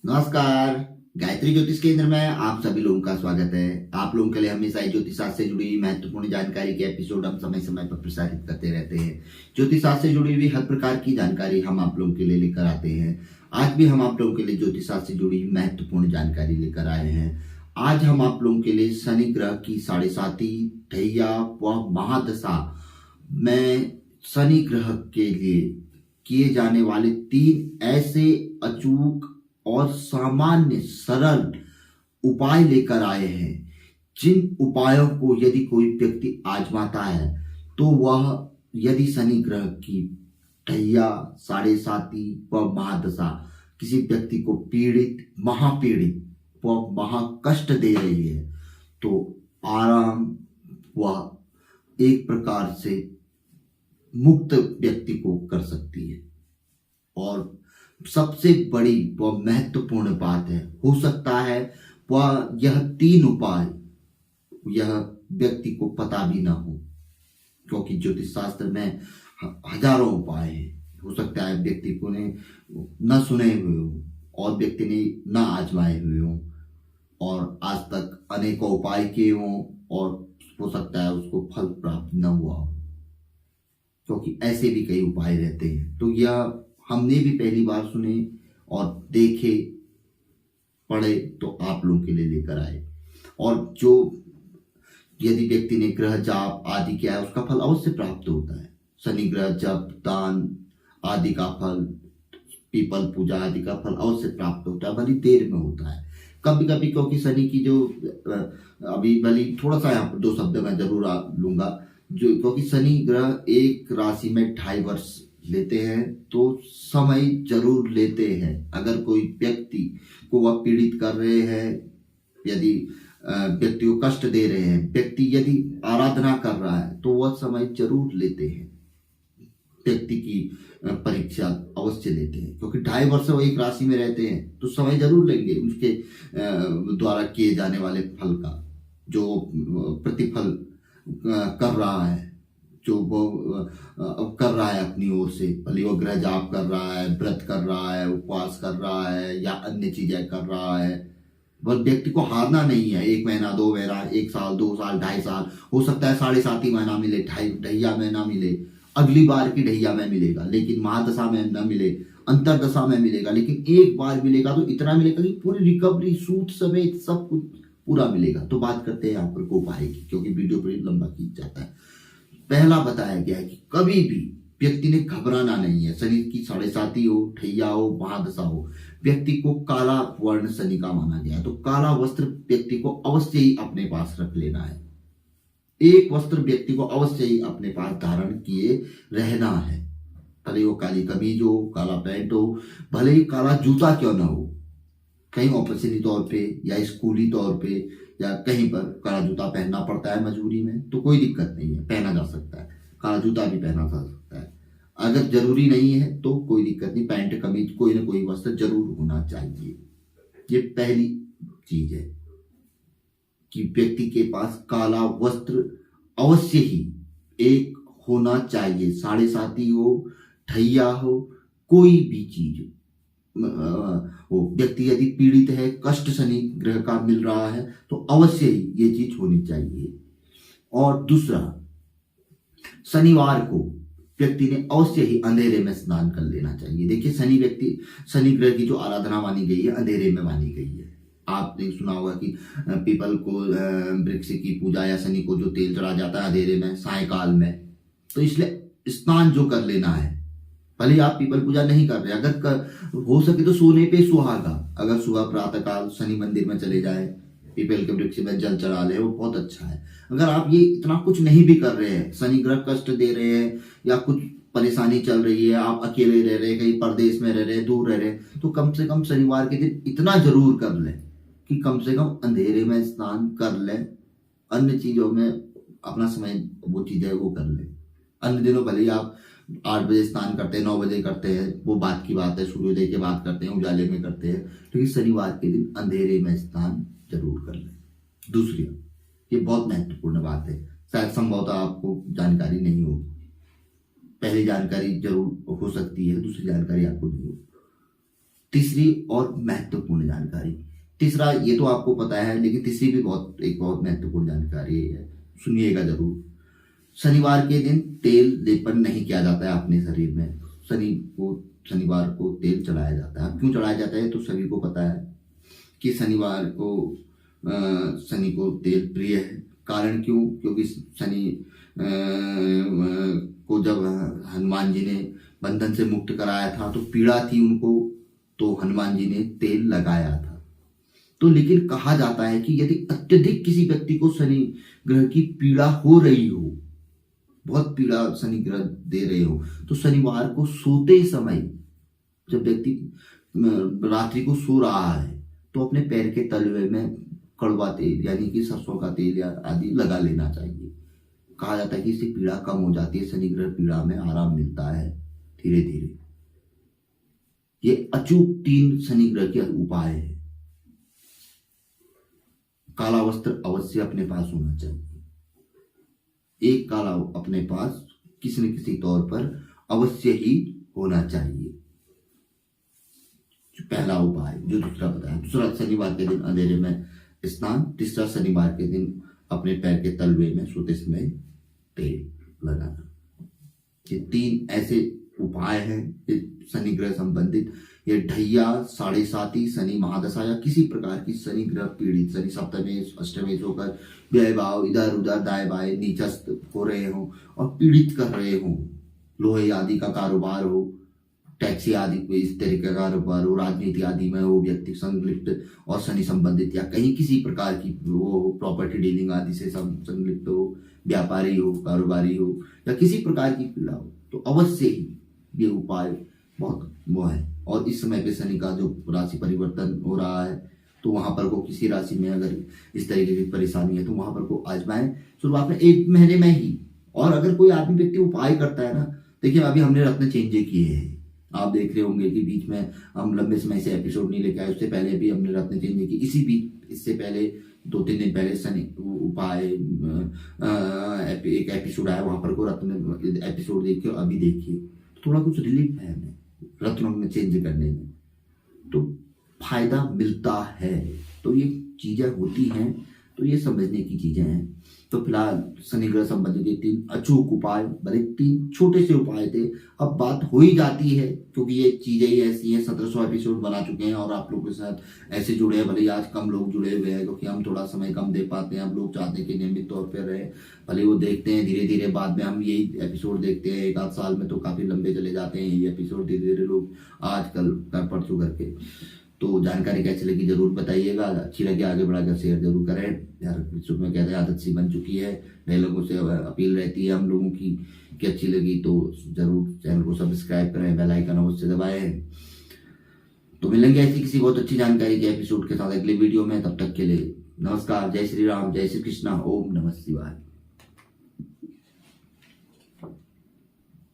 नमस्कार। गायत्री ज्योतिष केंद्र में आप सभी लोगों का स्वागत है। आप लोगों के लिए हमेशा ही ज्योतिष शास्त्र से जुड़ी महत्वपूर्ण जानकारी के एपिसोड हम समय समय पर प्रसारित करते रहते हैं। ज्योतिष शास्त्र से जुड़ी हुई हर प्रकार की जानकारी हम आप लोगों के लिए लेकर आते हैं। आज भी हम आप लोगों के लिए ज्योतिष शास्त्र से जुड़ी महत्वपूर्ण जानकारी लेकर आए हैं। आज हम आप लोगों के लिए शनि ग्रह की 7.5 ढैया व महादशा में शनि ग्रह के लिए किए जाने वाले 3 ऐसे अचूक और सामान्य सरल उपाय लेकर आए हैं, जिन उपायों को यदि कोई व्यक्ति आजमाता है तो वह यदि शनि ग्रह की ढैया 7.5 व महादशा किसी व्यक्ति को पीड़ित महापीड़ित व महाकष्ट दे रही है तो आराम व एक प्रकार से मुक्त व्यक्ति को कर सकती है। और सबसे बड़ी व महत्वपूर्ण बात है, हो सकता है वह यह 3 उपाय यह व्यक्ति को पता भी ना हो, क्योंकि ज्योतिष शास्त्र में हजारों उपाय हैं। हो सकता है व्यक्ति को ने न सुने हुए हो और व्यक्ति ने न आजमाए हुए हो और आज तक अनेकों उपाय किए हों और हो सकता है उसको फल प्राप्त न हुआ हो, क्योंकि ऐसे भी कई उपाय रहते हैं। तो यह हमने भी पहली बार सुने और देखे पढ़े तो आप लोगों के लिए लेकर आए। और जो यदि व्यक्ति ने ग्रह जाप आदि किया है उसका फल अवश्य प्राप्त होता है। शनि ग्रह जप दान आदि का फल, पीपल पूजा आदि का फल अवश्य प्राप्त होता है, भली देर में होता है। कभी कभी क्योंकि शनि की जो अभी भली थोड़ा सा यहाँ पर 2 शब्द मैं जरूर लूंगा, जो क्योंकि शनि ग्रह एक राशि में 2.5 वर्ष लेते हैं तो समय जरूर लेते हैं। अगर कोई व्यक्ति को वह पीड़ित कर रहे हैं, यदि व्यक्ति को कष्ट दे रहे हैं, व्यक्ति यदि आराधना कर रहा है तो वह समय जरूर लेते हैं, व्यक्ति की परीक्षा अवश्य लेते हैं, क्योंकि 2.5 वर्ष वो एक राशि में रहते हैं तो समय जरूर लेंगे उसके द्वारा किए जाने वाले फल का, जो प्रतिफल कर रहा है, जो वो कर रहा है अपनी ओर से, भले वो ग्रह जाप कर रहा है, व्रत कर रहा है, उपवास कर रहा है या अन्य चीजें कर रहा है। वह व्यक्ति को हारना नहीं है। 1 महीना 2 महीना 1 साल 2 साल 2.5 साल हो सकता है 7.5 महीना मिले, ढैया में ना मिले, अगली बार की ढैया में मिलेगा, लेकिन महादशा में न मिले, अंतरदशा में मिलेगा, लेकिन एक बार मिलेगा तो इतना मिलेगा कि पूरी रिकवरी सूद समेत सब कुछ पूरा मिलेगा। तो बात करते हैं यहाँ पर उपाय की, क्योंकि वीडियो बड़ी लंबा खींच जाता है। पहला बताया गया है कि कभी भी व्यक्ति ने घबराना नहीं है। शनि की 7.5 हो, ढैया हो, महादशा हो, व्यक्ति को काला वर्ण शनि का माना गया है, तो काला वस्त्र व्यक्ति को अवश्य ही अपने पास रख लेना है। एक वस्त्र व्यक्ति को अवश्य ही अपने पास धारण किए रहना है, भले वो काली कमीज हो, काला पैंट हो, भले ही काला जूता क्यों ना हो। कहीं ऑपरेशनी तौर पे या स्कूली तौर पे या कहीं पर काला जूता पहनना पड़ता है मजबूरी में तो कोई दिक्कत नहीं है, पहना जा सकता है। काला जूता भी पहना जा सकता है। अगर जरूरी नहीं है तो कोई दिक्कत नहीं, पैंट कमीज कोई ना कोई वस्त्र जरूर होना चाहिए। ये पहली चीज है कि व्यक्ति के पास काला वस्त्र अवश्य ही एक होना चाहिए। 7.5 हो, ढैया हो, कोई भी चीज वो व्यक्ति यदि पीड़ित है, कष्ट शनि ग्रह का मिल रहा है तो अवश्य ही ये चीज होनी चाहिए। और दूसरा, शनिवार को व्यक्ति ने अवश्य ही अंधेरे में स्नान कर लेना चाहिए। देखिए शनि ग्रह की जो आराधना मानी गई है अंधेरे में मानी गई है। आपने सुना होगा कि पीपल को वृक्ष की पूजा या शनि को जो तेल चढ़ा जाता है अंधेरे में सायकाल में, तो इसलिए स्नान जो कर लेना है, भले आप पीपल पूजा नहीं कर रहे, अगर हो सके तो सोने पे सुहागा, अगर सुबह प्रातः काल शनि मंदिर में चले जाए, पीपल के वृक्ष में जल चढ़ा ले, वो बहुत अच्छा है। अगर आप ये इतना कुछ नहीं भी कर रहे हैं, शनि ग्रह कष्ट दे रहे हैं या कुछ परेशानी चल रही है, आप अकेले रह रहे हैं, कहीं परदेश में रह रहे हैं, दूर रह रहे हैं, तो कम से कम शनिवार के दिन इतना जरूर कर लें कि कम से कम अंधेरे में स्नान कर लें। अन्य चीजों में अपना समय वो चीजें वो कर लें। अन्य दिनों भले ही आप 8 बजे स्नान करते हैं, 9 बजे करते हैं, वो बात की बात है, सूर्योदय के बाद करते हैं, उजाले में करते हैं, लेकिन शनिवार के दिन अंधेरे में स्नान जरूर कर लें। दूसरी, ये बहुत महत्वपूर्ण बात है, शायद संभवतः आपको जानकारी नहीं होगी, पहली जानकारी जरूर हो सकती है, दूसरी जानकारी आपको नहीं होगी। तीसरी और महत्वपूर्ण जानकारी, तीसरा ये तो आपको पता है, लेकिन तीसरी भी एक बहुत महत्वपूर्ण जानकारी है, सुनिएगा जरूर। शनिवार के दिन तेल लेपन नहीं किया जाता है अपने शरीर में। शनिवार को तेल चढ़ाया जाता है। अब क्यों चढ़ाया जाता है तो सभी को पता है कि शनि को तेल प्रिय है। कारण क्यों? क्योंकि शनि को जब हनुमान जी ने बंधन से मुक्त कराया था तो पीड़ा थी उनको, तो हनुमान जी ने तेल लगाया था। तो लेकिन कहा जाता है कि यदि अत्यधिक किसी व्यक्ति को शनि ग्रह की पीड़ा हो रही हो, बहुत पीड़ा शनि ग्रह दे रहे हो, तो शनिवार को सोते समय जब व्यक्ति रात्रि को सो रहा है तो अपने पैर के तलवे में कड़वा तेल यानी कि सरसों का तेल या आदि लगा लेना चाहिए। कहा जाता है कि इससे पीड़ा कम हो जाती है, शनि ग्रह पीड़ा में आराम मिलता है धीरे धीरे। ये अचूक 3 शनि ग्रह के उपाय है। काला वस्त्र अवश्य अपने पास होना चाहिए। एक काला अपने पास किसी न किसी तौर पर अवश्य ही होना चाहिए। पहला उपाय जो दूसरा बताया। दूसरा, शनिवार के दिन अंधेरे में स्नान। तीसरा, शनिवार के दिन अपने पैर के तलवे में सोते समय तेल लगाना। ये 3 ऐसे उपाय हैं शनि ग्रह संबंधित। ये ढैया, 7.5 शनि महादशा या किसी प्रकार की शनि ग्रह पीड़ित, शनि सप्तमें अष्टमें होकर व्यय भाव इधर उधर दाएं बाएं नीचस्त हो रहे हो और पीड़ित कर रहे हो, लोहे आदि का कारोबार हो, टैक्सी आदि इस तरह का कारोबार हो, राजनीति आदि में हो व्यक्ति संलिप्त और शनि संबंधित, या कहीं किसी प्रकार की वो प्रॉपर्टी डीलिंग आदि से संलिप्त हो, व्यापारी हो, कारोबारी हो, या किसी प्रकार की पीड़ा हो, तो अवश्य ही ये उपाय बहुत वो है। और इस समय पे शनि का जो राशि परिवर्तन हो रहा है, तो वहां पर को किसी राशि में अगर इस तरीके की परेशानी है तो वहां पर को आजमाएं शुरुआत में 1 महीने में ही। और अगर कोई आदमी व्यक्ति उपाय करता है ना, देखिए अभी हमने रत्न चेंज किए हैं, आप देख रहे होंगे कि बीच में हम लंबे समय से एपिसोड नहीं लेके आए, उससे पहले भी हमने रत्न चेंज की। इससे पहले 2-3 दिन पहले शनि उपाय एक एपिसोड आया, वहां पर को रत्न एपिसोड देखिए, अभी देखिए, थोड़ा कुछ रिलीफ है हमें रत्नों में चेंज करने में, तो फायदा मिलता है। तो ये चीजें होती हैं, तो ये समझने की चीजें हैं। तो फिलहाल शनि ग्रह संबंधित ये 3 अचूक उपाय, भले 3 छोटे से उपाय थे, अब बात हो ही जाती है क्योंकि ये चीजें ही ऐसी हैं। 1700 एपिसोड बना चुके हैं और आप लोगों के साथ ऐसे जुड़े हैं। भले आज कम लोग जुड़े हुए हैं क्योंकि हम थोड़ा समय कम दे पाते हैं, हम लोग चाहते हैं कि नियमित तौर पर रहे, भले वो देखते हैं धीरे धीरे, बाद में हम यही एपिसोड देखते हैं 1 आध साल में तो काफी लंबे चले जाते हैं ये एपिसोड, धीरे धीरे लोग आजकल परसों करके। तो जानकारी कैसी लगी जरूर बताइएगा, अच्छी लगी आगे बढ़ाकर शेयर जरूर करें यार। शुरू में कहते हैं आदत सी बन चुकी है, नए लोगों से अपील रहती है हम लोगों की कि अच्छी लगी तो जरूर चैनल को सब्सक्राइब करें, बेल आइकन अवश्य दबाएं। तो मिलेंगे ऐसी किसी बहुत अच्छी जानकारी के एपिसोड के साथ अगले वीडियो में। तब तक के लिए नमस्कार, जय श्री राम, जय श्री कृष्णा, ओम नमः शिवाय।